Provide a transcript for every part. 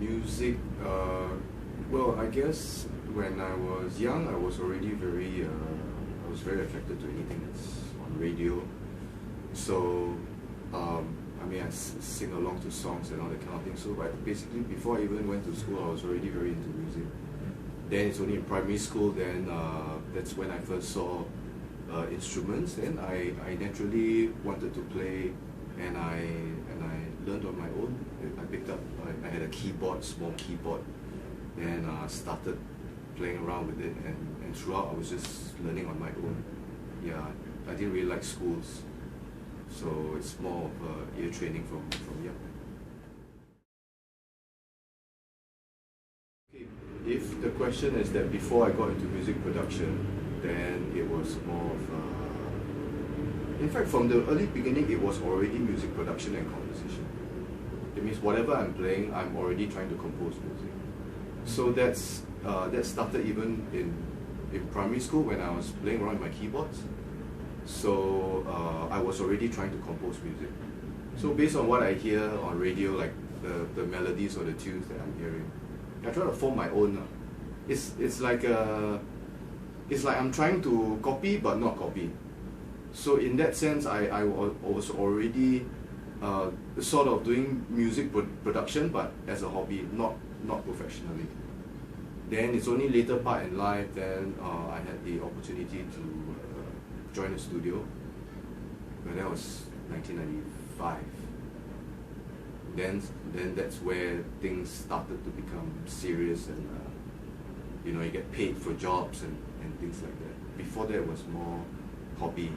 Music, well, I guess when I was young, I was already I was very attracted to anything that's on radio. So, I mean, sing along to songs and all that kind of thing. So, but basically, before I even went to school, I was already very into music. Then it's only in primary school, then that's when I first saw instruments. Then I naturally wanted to play, and I learned on my own. I picked up, I had a keyboard, small keyboard, and started playing around with it, and throughout I was just learning on my own. Yeah, I didn't really like schools, so it's more of ear training from young. Okay, if the question is that before I got into music production, then it was more of in fact, from the early beginning, it was already music production and composition. It means whatever I'm playing, I'm already trying to compose music. So that started even in primary school when I was playing around with my keyboards. So I was already trying to compose music. So based on what I hear on radio, like the melodies or the tunes that I'm hearing, I try to form my own. It's like I'm trying to copy but not copy. So in that sense, I was already sort of doing music production, but as a hobby, not professionally. Then it's only later part in life then I had the opportunity to join a studio. But that was 1995. Then that's where things started to become serious, and you know, you get paid for jobs and things like that. Before that, it was more hobby.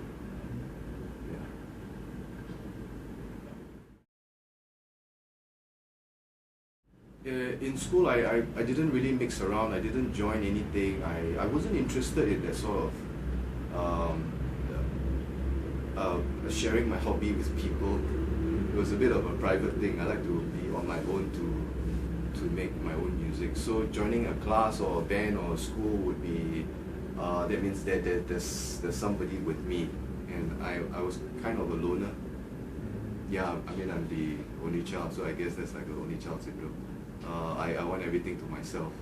In school, I didn't really mix around. I didn't join anything. I wasn't interested in that sort of sharing my hobby with people. It was a bit of a private thing. I like to be on my own to make my own music. So joining a class or a band or a school would be that means that there's somebody with me, and I was kind of a loner. Yeah, I mean, I'm the only child, so I guess that's like the only child syndrome. I want everything to myself.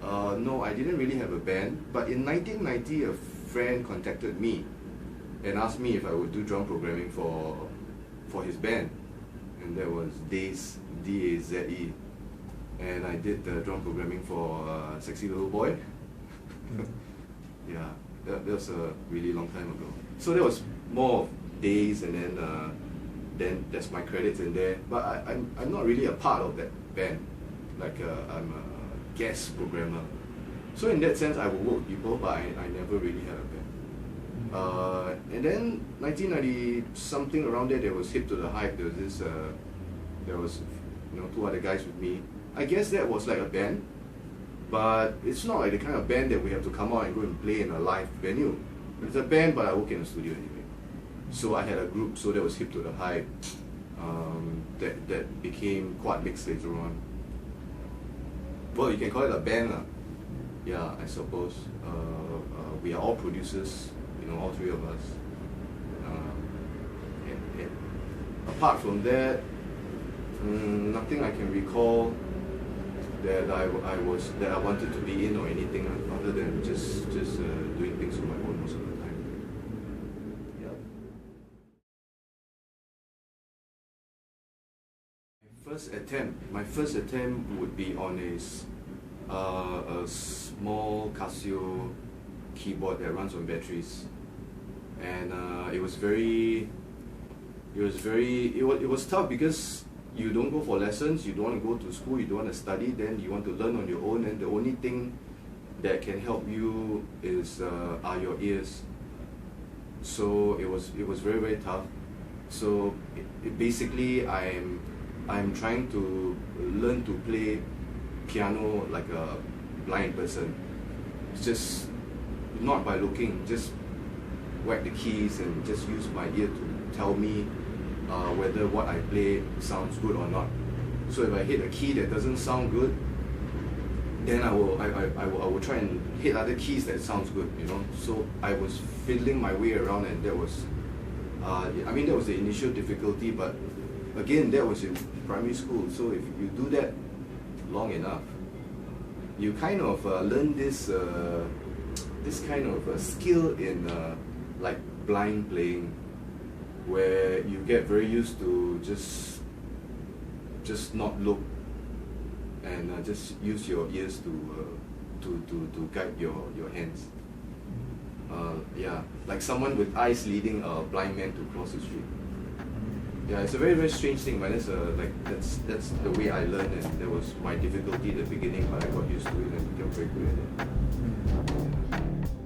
No, I didn't really have a band, but in 1990 a friend contacted me and asked me if I would do drum programming for his band, and that was Daze, D-A-Z-E, and I did the drum programming for Sexy Little Boy. Yeah, that was a really long time ago. So that was more of Daze, and then that's my credits in there, but I'm not really a part of that band. Like I'm a guest programmer. So in that sense, I would work with people, but I never really had a band. And then 1990 something around there was Hip to the Hype. There was this, there was two other guys with me. I guess that was like a band, but it's not like the kind of band that we have to come out and go and play in a live venue. It's a band, but I work in a studio anyway. So I had a group. So that was Hip to the Hype. That became Quad Mix later on. Well, you can call it a band. Yeah, I suppose. We are all producers, all three of us. And apart from that, nothing I can recall that I wanted to be in or anything other than just doing things on my own most of the time. My first attempt would be on a small Casio keyboard that runs on batteries, and it was tough because you don't go for lessons, you don't want to go to school, you don't want to study, then you want to learn on your own, and the only thing that can help you are your ears. So it was very, very tough. So basically I'm trying to learn to play piano like a blind person. Just not by looking, just whack the keys and just use my ear to tell me whether what I play sounds good or not. So if I hit a key that doesn't sound good, then I will try and hit other keys that sounds good, So I was fiddling my way around, and that was that was the initial difficulty, but again, that was in primary school. So if you do that long enough, you kind of learn this kind of skill in like blind playing, where you get very used to just not look and just use your ears to guide your hands. Yeah, like someone with eyes leading a blind man to cross the street. Yeah, it's a very, very strange thing, but that's the way I learned, and that was my difficulty at the beginning, but I got used to it and became very good at it. Yeah.